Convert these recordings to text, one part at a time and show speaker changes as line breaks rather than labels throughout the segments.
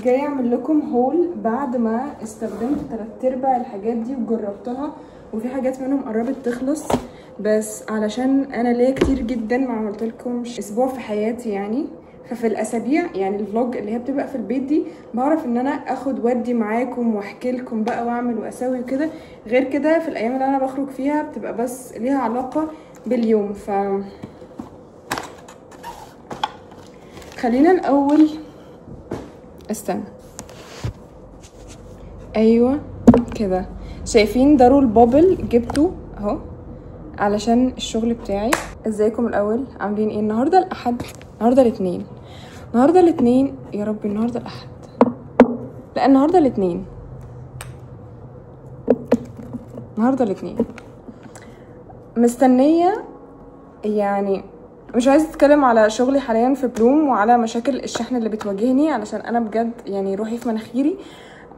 جاي اعمل لكم هول بعد ما استخدمت 3/4 الحاجات دي وجربتها، وفي حاجات منهم قربت تخلص، بس علشان انا ليا كتير جدا ما عملتلكمش اسبوع في حياتي يعني، ففي الاسابيع يعني الفلوج اللي هي بتبقى في البيت دي بعرف ان انا اخد ودي معاكم واحكي لكم بقى واعمل واسوي وكده. غير كده في الايام اللي انا بخرج فيها بتبقى بس ليها علاقه باليوم. خلينا الاول استنى. ايوه كده، شايفين ده رول بابل جبته اهو علشان الشغل بتاعي. ازيكم الاول، عاملين ايه؟ النهارده الاحد، النهارده الاثنين يا ربي، النهارده الاحد، لا النهارده الاثنين مستنيه يعني. مش عايزه اتكلم على شغلي حاليا في بلوم وعلى مشاكل الشحن اللي بتواجهني، علشان انا بجد يعني روحي في مناخيري.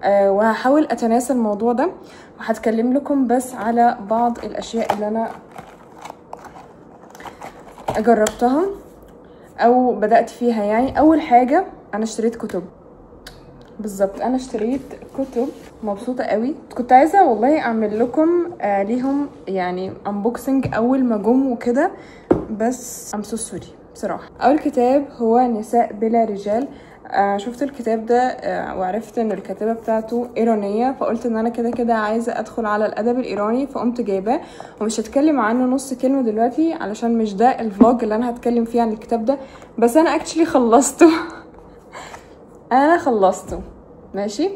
وهحاول اتناسى الموضوع ده، وهتكلم لكم بس على بعض الاشياء اللي انا جربتها او بدأت فيها. يعني اول حاجة انا اشتريت كتب، بالظبط انا اشتريت كتب، مبسوطة قوي. كنت عايزة والله اعمل لكم ليهم يعني unboxing اول ما جم وكده، بس I'm so sorry بصراحة. اول كتاب هو نساء بلا رجال. شفت الكتاب ده وعرفت ان الكاتبة بتاعته ايرانية، فقلت ان انا كده كده عايزة ادخل على الادب الايراني، فقمت جايباه. ومش هتكلم عنه نص كلمة دلوقتي علشان مش ده الفلوج اللي انا هتكلم فيه عن الكتاب ده، بس انا اكشلي خلصته. انا خلصته ماشي.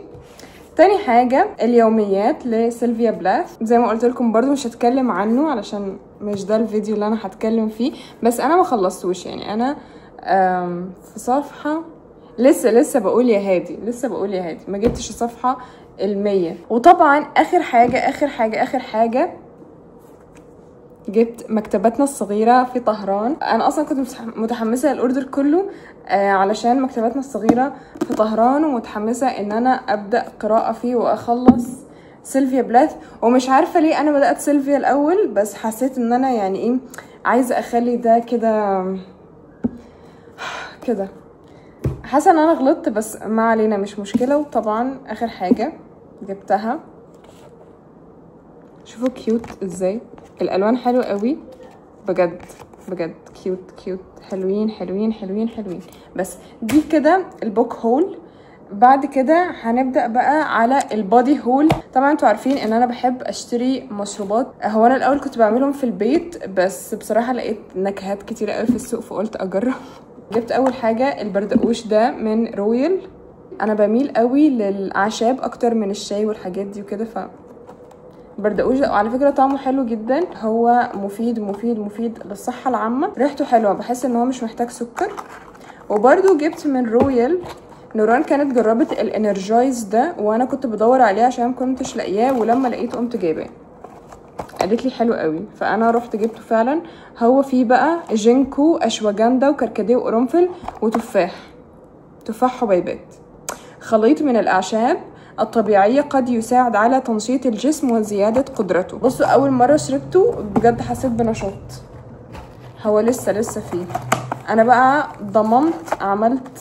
تاني حاجة اليوميات لسيلفيا بلاث، زي ما قلت لكم برضو مش هتكلم عنه علشان مش ده الفيديو اللي انا هتكلم فيه، بس انا ما خلصتوش يعني. انا في صفحة لسه بقول يا هادي، ما جبتش الصفحة 100. وطبعا اخر حاجة جبت مكتبتنا الصغيرة في طهران. انا اصلا كنت متحمسة للاوردر كله علشان مكتبتنا الصغيرة في طهران، ومتحمسة ان انا ابدأ قراءة فيه واخلص سيلفيا بلاث. ومش عارفة ليه انا بدأت سيلفيا الاول، بس حسيت ان انا يعني ايه، عايزة اخلي ده كده. حاسة ان انا غلطت بس ما علينا، مش مشكلة. وطبعا اخر حاجة جبتها، شوفوا كيوت ازاي، الالوان حلوة قوي بجد كيوت، حلوين. بس دي كده البوك هول. بعد كده هنبدأ بقى على البادي هول. طبعا انتوا عارفين ان انا بحب اشتري مشروبات. هو انا الاول كنت بعملهم في البيت، بس بصراحة لقيت نكهات كتيرة قوي في السوق فقلت اجرب. جبت اول حاجة البردقوش ده من رويال. انا بميل قوي للاعشاب اكتر من الشاي والحاجات دي وكده، بردقوش وعلى فكره طعمه حلو جدا، هو مفيد للصحه العامه، ريحته حلوه، بحس ان هو مش محتاج سكر. وبرده جبت من رويال، نوران كانت جربت الانرجايز ده وانا كنت بدور عليه عشان ما كنتش لاقياه، ولما لقيته قمت جايباه، قالت لي حلو قوي، فانا رحت جبته فعلا. هو فيه بقى جينكو، اشواجندا، وكركديه، وقرنفل، وتفاح حبيبات. خليط من الاعشاب الطبيعية قد يساعد على تنشيط الجسم وزيادة قدرته. بصوا اول مرة شربته بجد حسيت بنشاط، هو لسه فيه. انا بقى ضممت، عملت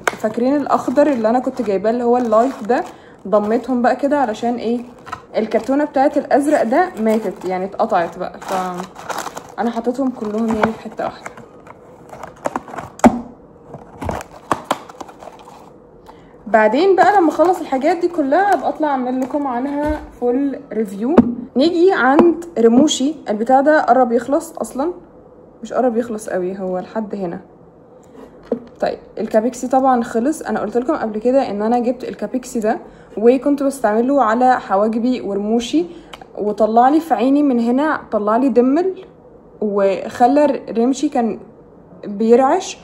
فاكرين الاخضر اللي انا كنت جايباه اللي هو اللايف ده، ضميتهم بقى كده علشان ايه، الكرتونة بتاعت الازرق ده ماتت يعني، اتقطعت بقى، فانا حطيتهم كلهم يعني في حتة واحدة. بعدين بقى لما اخلص الحاجات دي كلها ابقى اطلع اعمل لكم عنها فول ريفيو. نيجي عند رموشي، البتاع ده قرب يخلص، اصلا مش قرب يخلص قوي، هو لحد هنا. طيب الكابيكسي طبعا خلص. انا قلت لكم قبل كده ان انا جبت الكابيكسي ده وكنت بستعمله على حواجبي ورموشي، وطلع لي في عيني من هنا، طلع لي دمل، وخلى رمشي كان بيرعش،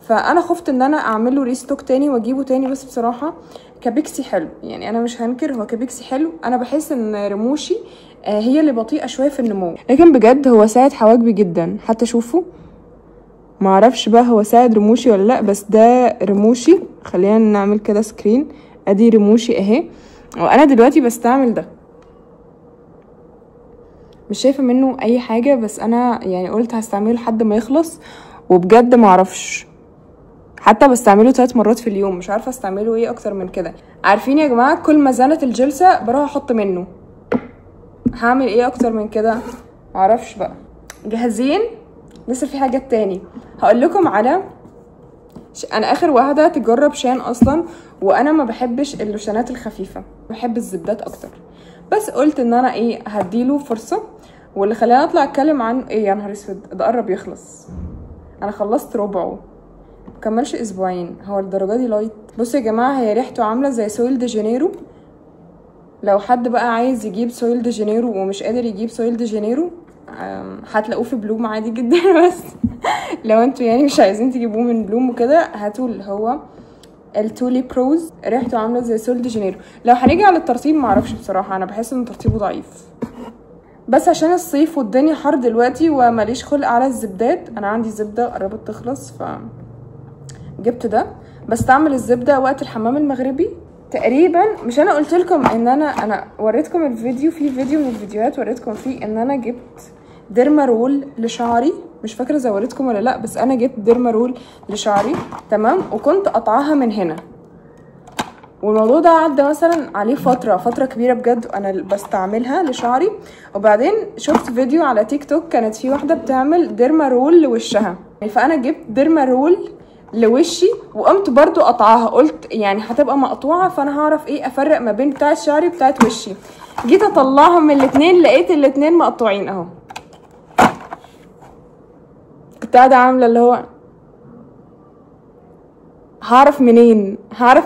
فانا خفت ان انا اعمله ريستوك تاني واجيبه تاني. بس بصراحه كابيكسي حلو يعني، انا مش هنكر، هو كابيكسي حلو. انا بحس ان رموشي هي اللي بطيئه شويه في النمو، لكن بجد هو ساعد حواجبي جدا. حتى شوفوا، معرفش بقى هو ساعد رموشي ولا لا، بس ده رموشي. خلينا نعمل كده سكرين، ادي رموشي اهي، وانا دلوقتي بستعمل ده، مش شايفه منه اي حاجه، بس انا يعني قلت هستعمله لحد ما يخلص، وبجد معرفش حتى بستعمله 3 مرات في اليوم، مش عارفه استعمله ايه اكتر من كده. عارفين يا جماعه كل ما زنت الجلسه بروح احط منه، هعمل ايه اكتر من كده؟ معرفش بقى. جاهزين؟ لسه في حاجات تاني هقول لكم على انا اخر واحده تجرب شان اصلا، وانا ما بحبش اللوشانات الخفيفه، بحب الزبدات اكتر، بس قلت ان انا ايه هديله فرصه. واللي خلاني اطلع اتكلم عن ايه، يا نهار اسود ده قرب يخلص، انا خلصت ربعه مكملش اسبوعين، هو الدرجه دي لايت. بصوا يا جماعه هي ريحته عامله زي سويل دي جانيرو، لو حد بقى عايز يجيب سويل دي جانيرو ومش قادر يجيب سويل دي جانيرو هتلاقوه في بلوم عادي جدا بس لو انتوا يعني مش عايزين تجيبوه من بلوم وكده هاتوا اللي هو التولي بروز، ريحته عامله زي سويل دي جانيرو. لو هنيجي على الترطيب معرفش بصراحه، انا بحس ان ترطيبه ضعيف، بس عشان الصيف والدنيا حر دلوقتي وماليش خلق على الزبدات، انا عندي زبده قربت تخلص ف جبت ده. بستعمل الزبده وقت الحمام المغربي تقريبا. مش انا قلت لكم ان انا وريتكم الفيديو، في فيديو من الفيديوهات وريتكم فيه ان انا جبت ديرمارول لشعري، مش فاكره اذا وريتكم ولا لا، بس انا جبت ديرمارول لشعري تمام، وكنت قطعها من هنا، والموضوع ده عدى مثلا عليه فتره كبيره بجد انا بستعملها لشعري. وبعدين شفت فيديو على تيك توك كانت في واحده بتعمل ديرمارول لوشها، فانا جبت ديرمارول لوشي وقمت برضو قطعها، قلت يعني هتبقى مقطوعه فانا هعرف ايه افرق ما بين بتاعه شعري وبتاعه وشي. جيت اطلعهم من الاتنين لقيت الاتنين مقطوعين اهو. كنت قاعده عامله اللي هو هعرف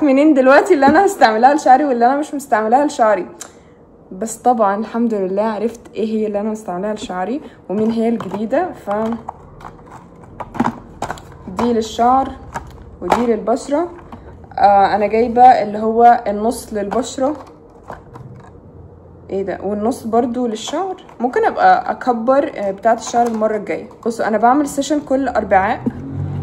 منين دلوقتي اللي انا هستعملها لشعري واللي انا مش مستعملها لشعري. بس طبعا الحمد لله عرفت ايه هي اللي انا مستعملها لشعري ومين هي الجديده. ف دي للشعر ودي للبشره. انا جايبه اللي هو النص للبشره ايه ده، والنص برضو للشعر. ممكن ابقى اكبر بتاعه الشعر المره الجايه. بصوا انا بعمل سيشن كل اربعاء،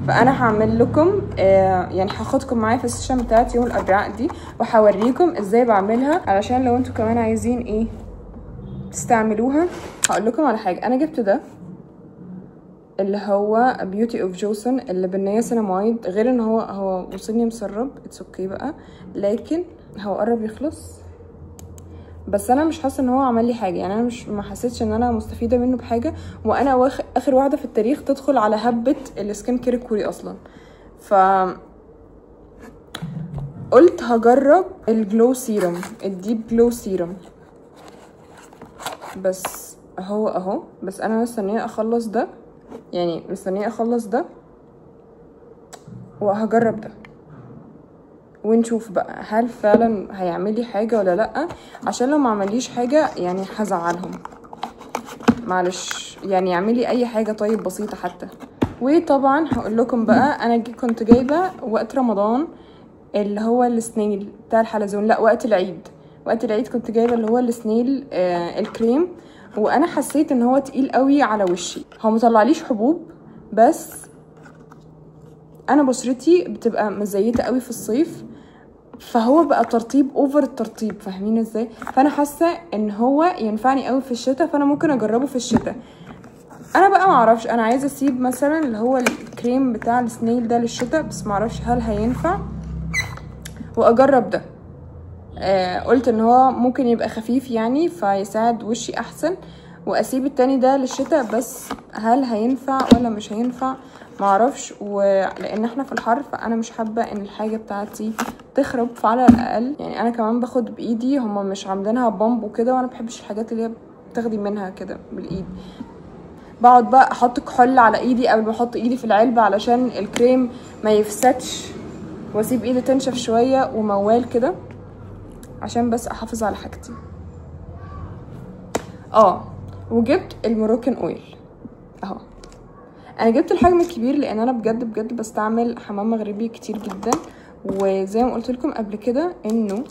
فانا هعمل لكم يعني هاخدكم معايا في السيشن بتاعت يوم الاربعاء دي وهوريكم ازاي بعملها، علشان لو انتوا كمان عايزين ايه تستعملوها. هقول لكم على حاجه، انا جبت ده اللي هو بيوتي اوف جوسن اللي بالنياسيناميد، غير ان هو وصلني مسرب اتس اوكي بقى، لكن هو قرب يخلص، بس انا مش حاسه ان هو عمل لي حاجه، يعني انا مش ما حسيتش ان انا مستفيده منه بحاجه، وانا اخر واحده في التاريخ تدخل على هبه السكين كير الكوري اصلا. ف قلت هجرب الجلو سيرم، الديب جلو سيرم، بس اهو بس انا مستنيه اخلص ده، يعني مستنيه اخلص ده وهجرب ده ونشوف بقى هل فعلا هيعمل لي حاجه ولا لا، عشان لو ما عمليش حاجه يعني هزعلهم، معلش يعني يعمل لي اي حاجه طيب بسيطه حتى. وطبعا هقول لكم بقى انا كنت جايبه وقت رمضان اللي هو السنيل بتاع الحلزون، لا وقت العيد كنت جايبه اللي هو السنيل الكريم، وانا حسيت ان هو تقيل قوي على وشي، هو مطلعليش حبوب بس انا بشرتي بتبقى مزيته قوي في الصيف، فهو بقى ترطيب اوفر الترطيب، فاهمين ازاي؟ فانا حاسه ان هو ينفعني قوي في الشتاء، فانا ممكن اجربه في الشتاء. انا بقى معرفش، انا عايزه اسيب مثلا اللي هو الكريم بتاع السنيل ده للشتاء، بس معرفش هل هينفع، واجرب ده. قلت ان هو ممكن يبقى خفيف يعني فيساعد وشي احسن، واسيب التاني ده للشتاء، بس هل هينفع ولا مش هينفع معرفش. ولان احنا في الحر فانا مش حابه ان الحاجه بتاعتي تخرب، فعلى الاقل يعني انا كمان باخد بايدي، هما مش عاملينها بامب وكده، وانا بحبش الحاجات اللي هي بتاخدي منها كده بالايد. بقعد بقى احط كحول على ايدي قبل ما احط ايدي في العلبه علشان الكريم ما يفسدش، واسيب ايدي تنشف شويه وموال كده عشان بس احافظ على حاجتي. وجبت الموروكن اويل اهو. انا جبت الحجم الكبير لان انا بجد بستعمل حمام مغربي كتير جدا، وزي ما قلت لكم قبل كده انه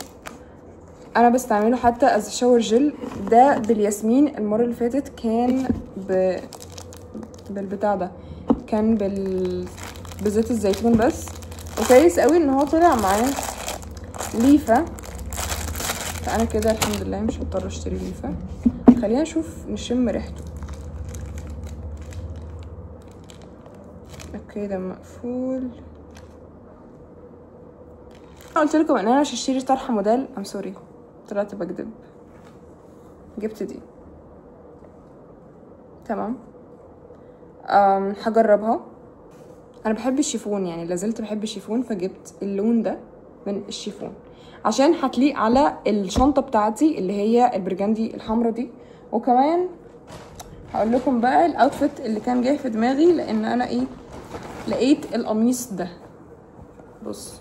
انا بستعمله حتى از شاور جل. ده بالياسمين، المره اللي فاتت كان بالبتاع ده، كان بزيت الزيتون بس، وكويس قوي ان هو طلع معاه ليفه، فانا كده الحمد لله مش هضطر اشتري ليفه. خلينا نشوف نشم ريحته. اوكي ده مقفول، قلت لكم ان انا مش هشتري طرحه موديل. ام سوري، طلعت بكدب. جبت دي تمام. هجربها. انا بحب الشيفون، يعني لازلت بحب الشيفون، فجبت اللون ده من الشيفون عشان هتليق على الشنطه بتاعتي اللي هي البرجندي الحمرا دي. وكمان هقول لكم بقى الاوتفيت اللي كان جاي في دماغي، لان انا ايه لقيت القميص ده. بص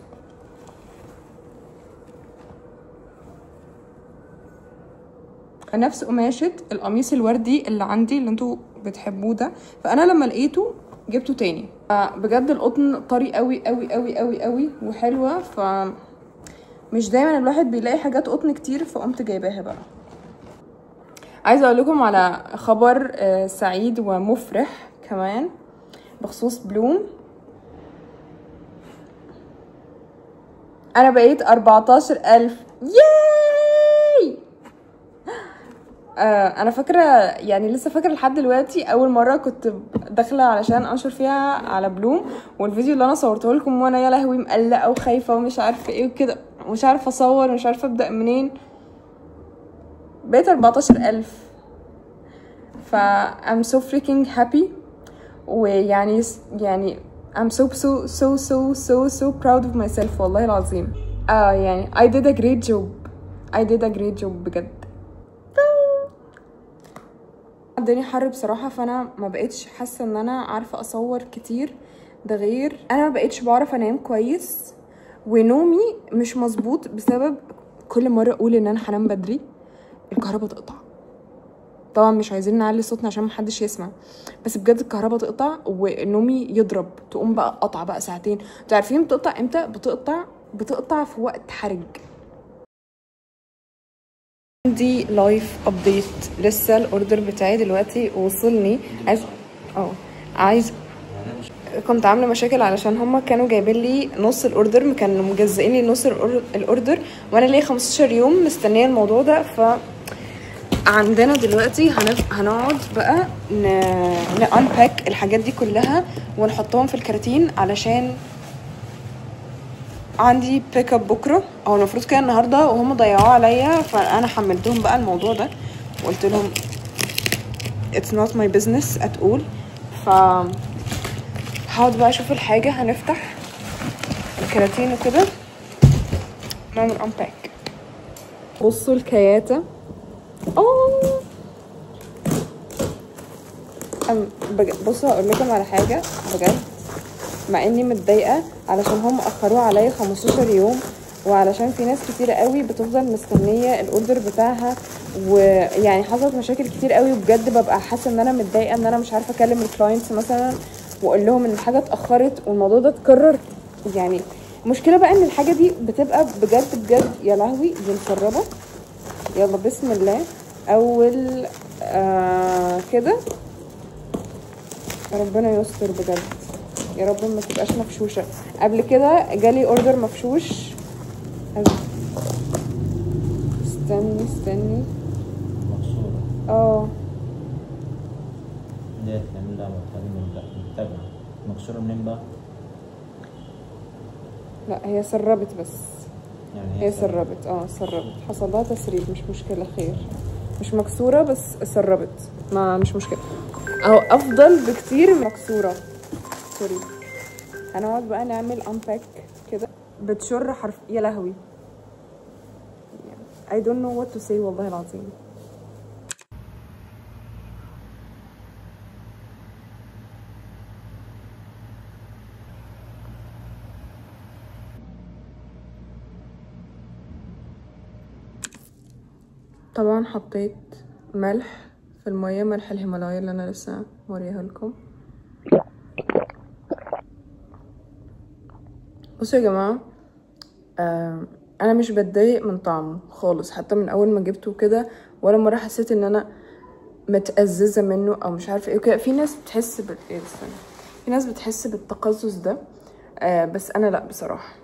نفس قماشة القميص الوردي اللي عندي اللي انتوا بتحبوه ده، فانا لما لقيته جبته تاني. بجد القطن طري قوي قوي قوي قوي قوي وحلوة، ف مش دايما الواحد بيلاقي حاجات قطن كتير، فقمت جايباها بقى. عايزه اقول لكم على خبر سعيد ومفرح كمان بخصوص بلوم. انا بقيت 14,000. ياي! انا فاكره، يعني لسه فاكره لحد دلوقتي اول مره كنت داخله علشان انشر فيها على بلوم، والفيديو اللي انا صورته لكم وانا يا لهوي مقلقه وخايفه ومش عارفه ايه وكده، مش عارفه اصور ومش عارفه ابدا منين. بقيت 14,000. ف I'm so freaking happy. ويعني I'm so proud of myself والله العظيم. يعني I did a great job بجد. الدنيا حر بصراحة، فانا ما بقيتش حاسة ان انا عارفة اصور كتير. ده غير انا ما بقيتش بعرف انام كويس، ونومي مش مظبوط بسبب كل مرة اقول ان انا هنام بدري الكهرباء تقطع. طبعا مش عايزين نعلي صوتنا عشان محدش يسمع، بس بجد الكهرباء تقطع ونومي يضرب، تقوم بقى قطع بقى ساعتين. انتوا عارفين بتقطع امتى؟ بتقطع في وقت حرج. عندي لايف ابديت، لسه الاوردر بتاعي دلوقتي وصلني. عايز كنت عامله مشاكل علشان هما كانوا جايبين لي نص الاوردر، كانوا مجزئين لي نص الاوردر، وانا ليا 15 يوم مستنيه الموضوع ده. ف عندنا دلوقتي هنقعد بقى نانباك الحاجات دي كلها ونحطهم في الكراتين، علشان عندي بيك اب بكره، او المفروض كده النهارده، وهم ضيعوه عليا. فانا حملتهم بقى الموضوع ده وقلت لهم it's not my business at all. ف هقعد بقى اشوف الحاجه، هنفتح الكراتين وكده نعمل انباك. بصوا الكياته. بصوا هقول لكم على حاجه بجد، مع اني متضايقه علشان هم اخروه عليا 15 يوم، وعلشان في ناس كتيره قوي بتفضل مستنيه الاوردر بتاعها، ويعني حصلت مشاكل كتير قوي، وبجد ببقى حاسه ان انا متضايقه ان انا مش عارفه اكلم الكلاينتس مثلا واقول لهم ان الحاجه اتاخرت والموضوع ده اتكرر. يعني المشكله بقى ان الحاجه دي بتبقى بجد يا لهوي دي مسربه. يلا بسم الله. اول كده ربنا يستر بجد، يا رب ما تبقاش مفشوشه. قبل كده جالي اوردر مفشوش. استني
ديت نعمل لها متابعة. مكسورة منين بقى؟
لا هي سربت بس،
يعني
هي سربت سربت، حصل لها تسريب، مش مشكلة خير. مش مكسورة بس سربت، ما مش مشكلة، او افضل بكتير من مكسورة. سوري. هنقعد بقى نعمل انباك كده. بتشر حرف يا لهوي. I don't know what to say والله العظيم. طبعا حطيت ملح في المية، ملح الهيمالايا اللي انا لسه موريها لكم. بصوا يا جماعة، انا مش بتضايق من طعمه خالص، حتى من اول ما جبته كده ولا مرة حسيت ان انا متأززة منه او مش عارفة ايه وكده. في ناس بتحس في ناس بتحس بالتقزز ده، بس انا لا بصراحة،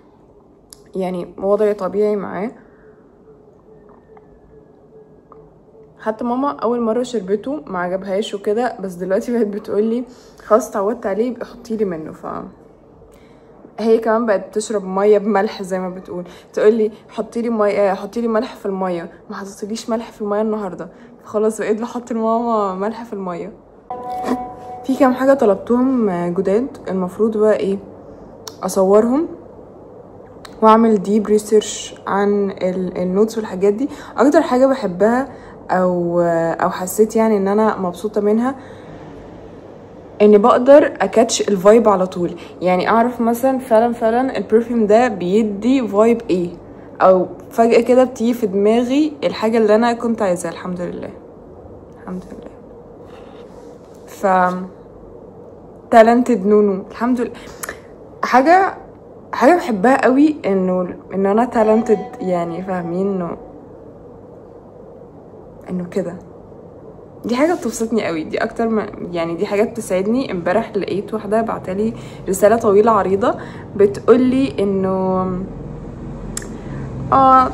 يعني وضعي طبيعي معاه. حتى ماما اول مره شربته ما عجبهاش وكده، بس دلوقتي بقت بتقولي خلاص اتعودت عليه يبقى حطيلي منه. ف هي كمان بقت بتشرب ميه بملح زي ما بتقول، تقول لي حطي لي ميه، حطي لي ملح في الميه، ما حطيتليش ملح في الميه النهارده، خلاص بقيت بحط لماما ملح في الميه. في كام حاجه طلبتهم جداد، المفروض بقى ايه اصورهم واعمل ديب ريسيرش عن النوتس والحاجات دي. اكتر حاجه بحبها او حسيت يعني ان انا مبسوطه منها اني بقدر اكاتش الفايب على طول، يعني اعرف مثلا فعلا البرفيوم ده بيدي فايب ايه، او فجأة كده بتيجي في دماغي الحاجة اللي انا كنت عايزاها. الحمد لله الحمد لله. ف تالنتد نونو الحمد لله. حاجة بحبها قوي ان انا تالنتد، يعني فاهمين انه كده. دي حاجه بتبسطني قوي، دي اكتر ما يعني دي حاجه بتسعدني. امبارح لقيت واحده بعتلي رساله طويله عريضه بتقولي انه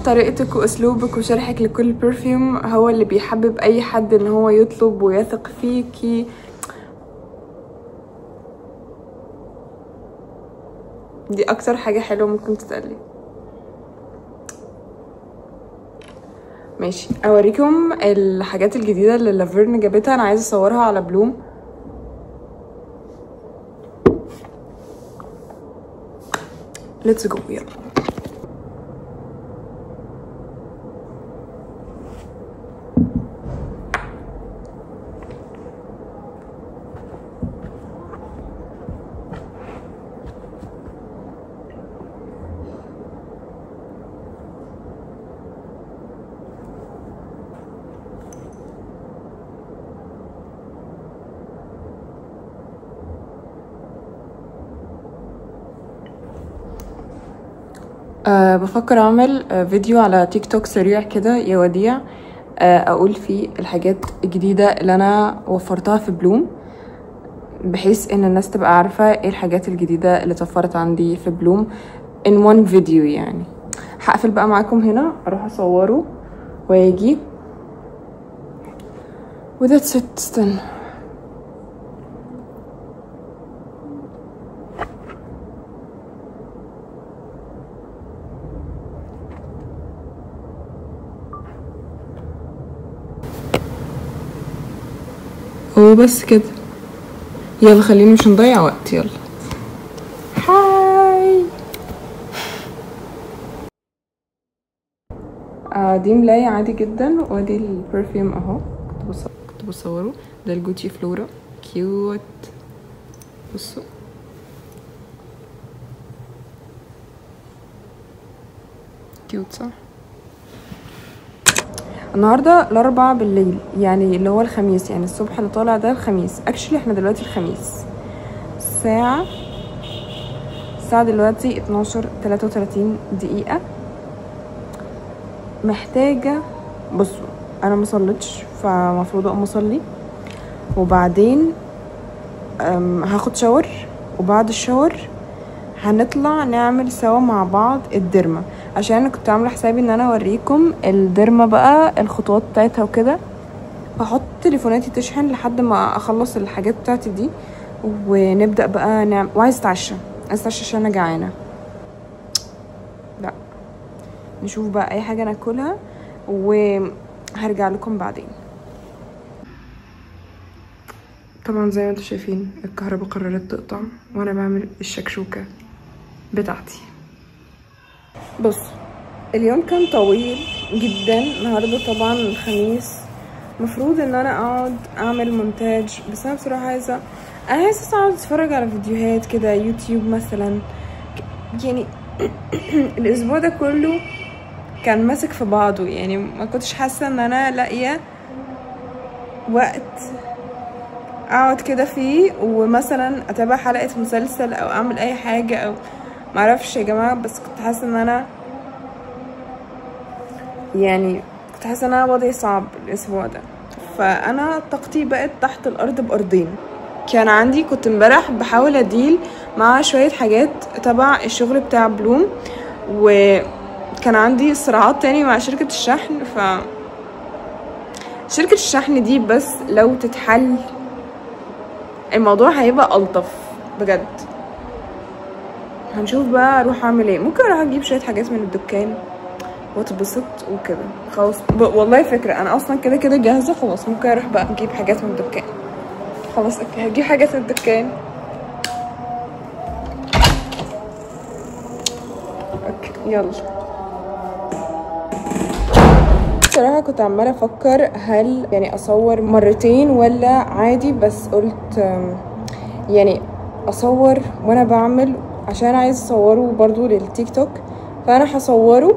طريقتك واسلوبك وشرحك لكل برفيوم هو اللي بيحبب اي حد ان هو يطلب ويثق فيكي. دي اكتر حاجه حلوه ممكن تتقالي. ماشي، اوريكم الحاجات الجديده اللي لافيرن جابتها. انا عايزه اصورها على بلوم. ليتس جو يلا. بفكر اعمل فيديو على تيك توك سريع كده يا وديع، اقول فيه الحاجات الجديدة اللي انا وفرتها في بلوم، بحيث ان الناس تبقى عارفة ايه الحاجات الجديدة اللي اتوفرت عندي في بلوم in one video. يعني هقفل بقى معاكم هنا، اروح اصوره واجي و that's it. استنى وبس كده. يلا خلينا مش نضيع وقت. يلا هاي. دي ملاية عادي جدا، وادي البرفيوم اهو كنت بصوره. ده الجوتشي فلورا كيوت. بصوا كيوت صح؟ النهارده الاربعاء بالليل، يعني اللي هو الخميس، يعني الصبح اللي طالع ده الخميس. اكشلي احنا دلوقتي الخميس، الساعة دلوقتي 12:33 دقيقة. محتاجة، بصوا انا مصلتش فمفروض اقوم اصلي، وبعدين هاخد شاور، وبعد الشاور هنطلع نعمل سوا مع بعض الديرما، عشان انا كنت عامله حسابي ان انا اوريكم الديرما بقى الخطوات بتاعتها وكده. هحط تليفوناتي تشحن لحد ما اخلص الحاجات بتاعتي دي، ونبدا بقى نعمل. وعايز اتعشى عشان انا جعانه. لا نشوف بقى اي حاجه ناكلها وهرجع لكم بعدين. طبعا زي ما انتم شايفين الكهرباء قررت تقطع وانا بعمل الشكشوكه بتاعتي. بص اليوم كان طويل جدا النهارده، طبعا الخميس مفروض ان انا اقعد اعمل مونتاج، بس انا بصراحه عايزه اقعد اتفرج على فيديوهات كده يوتيوب مثلا. يعني الاسبوع ده كله كان ماسك في بعضه، يعني ما كنتش حاسه ان انا لاقيه وقت اقعد كده فيه ومثلا اتابع حلقه مسلسل او اعمل اي حاجه او معرفش يا جماعه. بس كنت حاسه ان انا وضعي صعب الاسبوع ده، فانا طاقتي بقت تحت الارض بأرضين. كنت امبارح بحاول اديل مع شويه حاجات تبع الشغل بتاع بلوم، وكان عندي صراعات تاني مع شركه الشحن. شركه الشحن دي بس لو تتحل الموضوع هيبقى ألطف بجد. هنشوف بقى اروح اعمل ايه. ممكن اروح اجيب شويه حاجات من الدكان واتبسط وكده. خلاص والله فكره، انا اصلا كده كده جاهزه خلاص. ممكن اروح بقى اجيب حاجات من الدكان. خلاص اوكي، هجيب حاجات من الدكان. اوكي يلا. بصراحه كنت عماله افكر هل يعني اصور مرتين ولا عادي، بس قلت يعني اصور وانا بعمل، عشان عايز اصوره برضو للتيك توك. فانا هصوره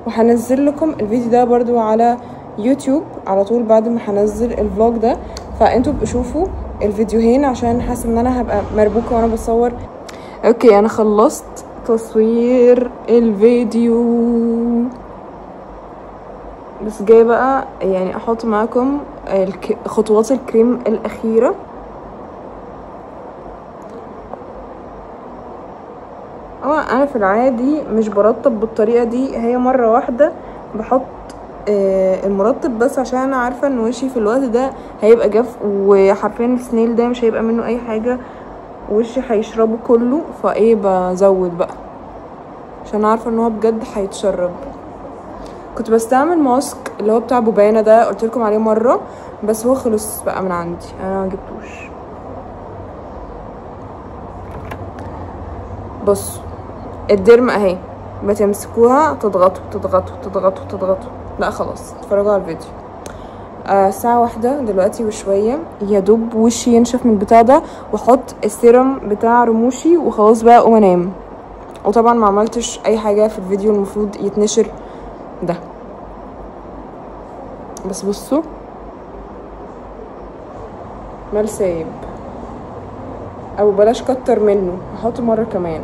وهنزل لكم الفيديو ده برضو على يوتيوب على طول بعد ما هنزل الفلوج ده، فانتوا بقوا شوفوا الفيديوهين عشان حاسه ان انا هبقى مربوكه وانا بصور. اوكي انا خلصت تصوير الفيديو، بس جاي بقى يعني احط معاكم خطوات الكريم الاخيره. انا في العادي مش برطب بالطريقه دي، هي مره واحده بحط المرطب بس عشان انا عارفه ان وشي في الوقت ده هيبقى جاف، وحرفيا السنيل ده مش هيبقى منه اي حاجه، وشي هيشربه كله. فايه بزود بقى عشان عارفه ان هو بجد هيتشرب. كنت بستعمل ماسك اللي هو بتاع بوبانا ده، قلت لكم عليه مره، بس هو خلص بقى من عندي انا ما جبتوش. بصوا الدرم اهي، بتمسكوها تضغطوا تضغطوا تضغطوا تضغطوا. لا خلاص اتفرجوا على الفيديو. الساعة 1 دلوقتي وشوية، يا دوب وشي ينشف من البتاع ده واحط السيرم بتاع رموشي وخلاص بقى اقوم انام. وطبعا ما عملتش اي حاجة في الفيديو المفروض يتنشر ده، بس بصوا مال سايب، او بلاش كتر منه، هحطه مرة كمان.